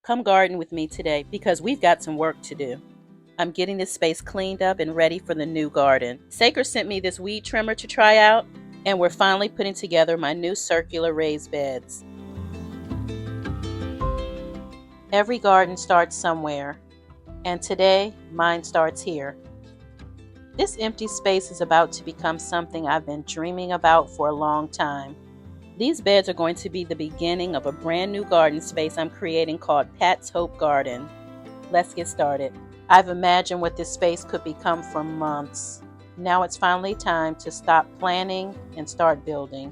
Come garden with me today because we've got some work to do. I'm getting this space cleaned up and ready for the new garden. Saker sent me this weed trimmer to try out, and we're finally putting together my new circular raised beds. Every garden starts somewhere, and today mine starts here. This empty space is about to become something I've been dreaming about for a long time. These beds are going to be the beginning of a brand new garden space I'm creating called Pat's Hope Garden. Let's get started. I've imagined what this space could become for months. Now it's finally time to stop planning and start building.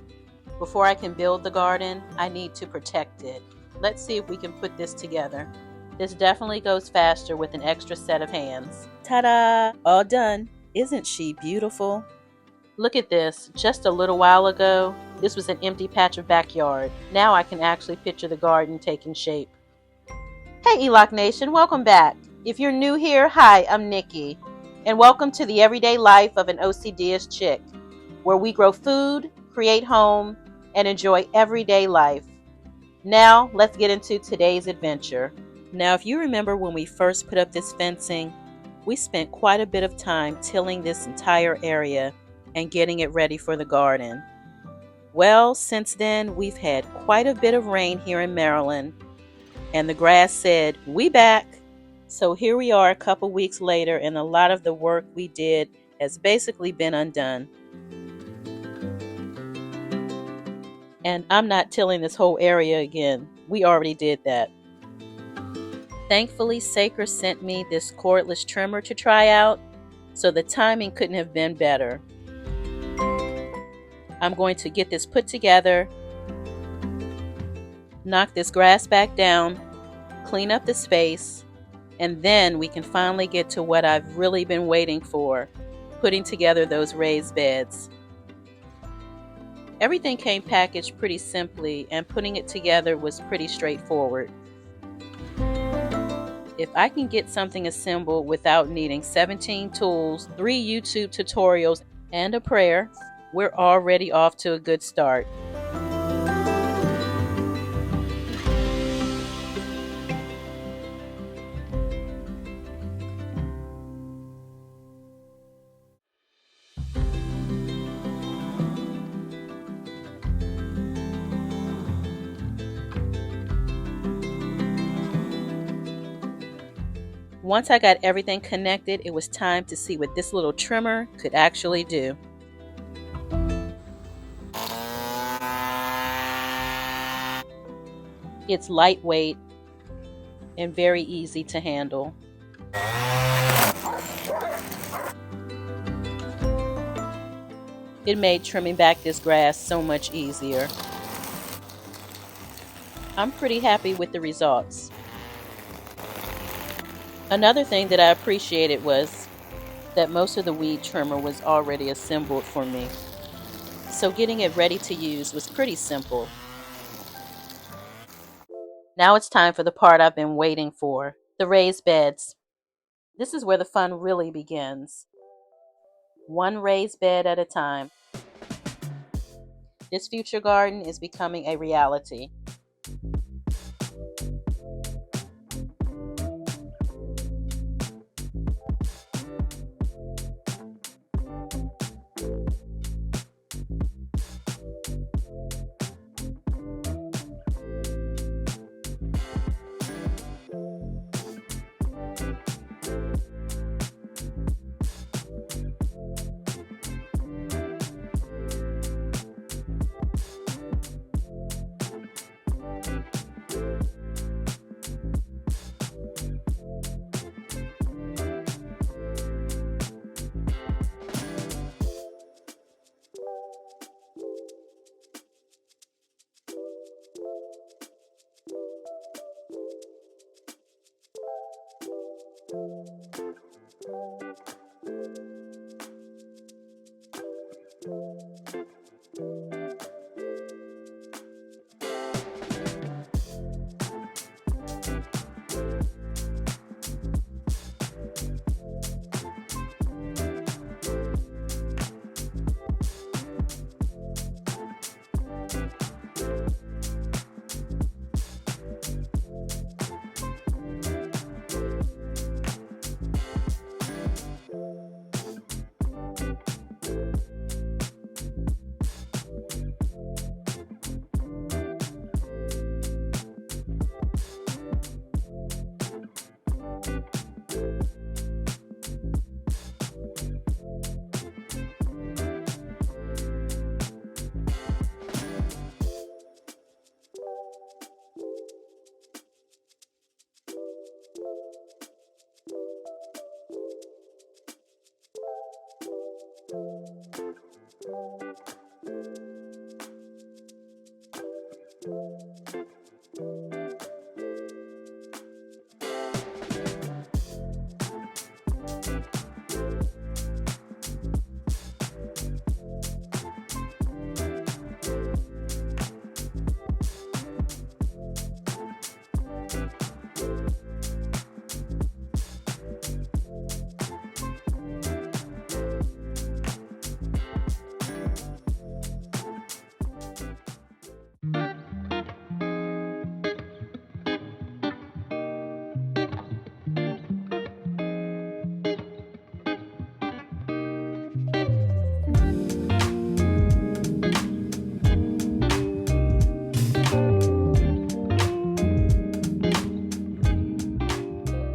Before I can build the garden, I need to protect it. Let's see if we can put this together. This definitely goes faster with an extra set of hands. Ta-da! All done. Isn't she beautiful? Look at this. Just a little while ago, this was an empty patch of backyard. Now I can actually picture the garden taking shape. Hey ELOC Nation, welcome back. If you're new here, hi, I'm Nikki. And welcome to the everyday life of an OCDish chick, where we grow food, create home, and enjoy everyday life. Now, let's get into today's adventure. Now, if you remember when we first put up this fencing, we spent quite a bit of time tilling this entire area and getting it ready for the garden. Well, since then, we've had quite a bit of rain here in Maryland, and the grass said, "We back." So here we are a couple weeks later, and a lot of the work we did has basically been undone. And I'm not tilling this whole area again. We already did that. Thankfully, Saker sent me this cordless trimmer to try out, so the timing couldn't have been better. I'm going to get this put together, knock this grass back down, clean up the space, and then we can finally get to what I've really been waiting for, putting together those raised beds. Everything came packaged pretty simply, and putting it together was pretty straightforward. If I can get something assembled without needing 17 tools, 3 YouTube tutorials, and a prayer, we're already off to a good start. Once I got everything connected, it was time to see what this little trimmer could actually do. It's lightweight and very easy to handle. It made trimming back this grass so much easier. I'm pretty happy with the results. Another thing that I appreciated was that most of the weed trimmer was already assembled for me, so getting it ready to use was pretty simple. Now it's time for the part I've been waiting for, the raised beds. This is where the fun really begins. One raised bed at a time. This future garden is becoming a reality.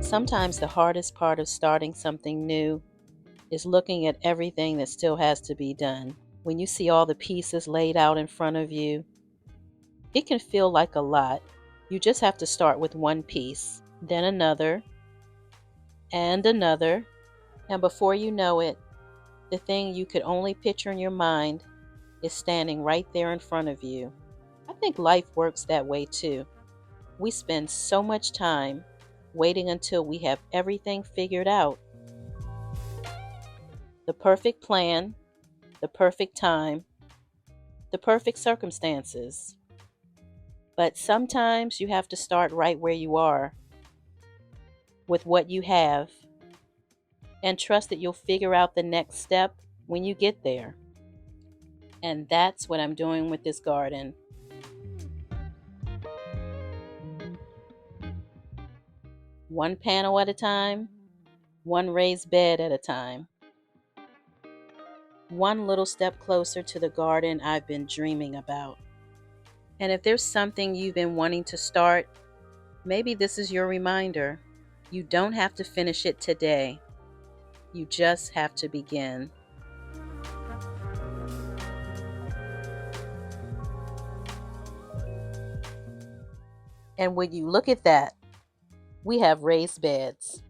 Sometimes the hardest part of starting something new is looking at everything that still has to be done. When you see all the pieces laid out in front of you, it can feel like a lot. You just have to start with one piece, then another, and another, and before you know it, the thing you could only picture in your mind is standing right there in front of you. I think life works that way too. We spend so much time waiting until we have everything figured out. The perfect plan, the perfect time, the perfect circumstances. But sometimes you have to start right where you are, with what you have, and trust that you'll figure out the next step when you get there. And that's what I'm doing with this garden. One panel at a time, one raised bed at a time. One little step closer to the garden I've been dreaming about. And if there's something you've been wanting to start, maybe this is your reminder. You don't have to finish it today. You just have to begin. And when you look at that, we have raised beds.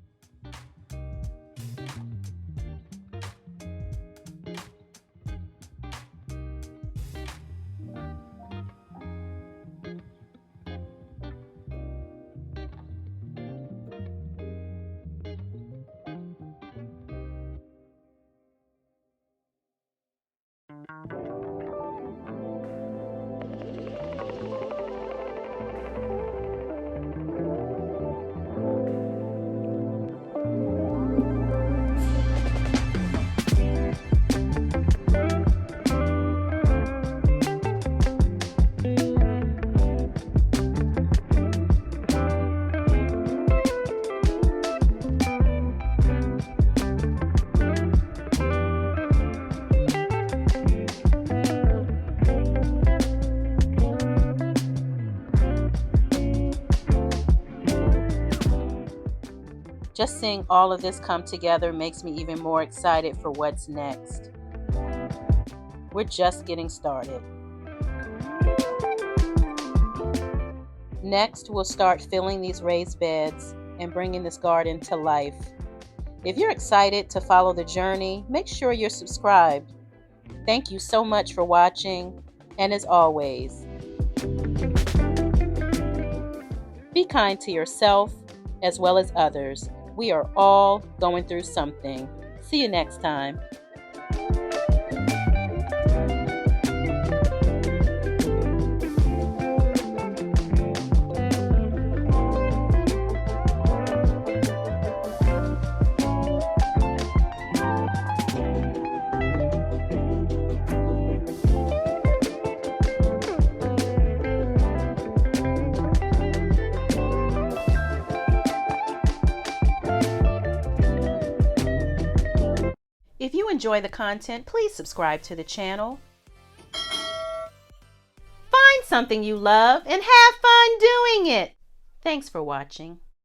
Just seeing all of this come together makes me even more excited for what's next. We're just getting started. Next, we'll start filling these raised beds and bringing this garden to life. If you're excited to follow the journey, make sure you're subscribed. Thank you so much for watching, and as always, be kind to yourself as well as others. We are all going through something. See you next time. If you enjoy the content, please subscribe to the channel. Find something you love and have fun doing it. Thanks for watching.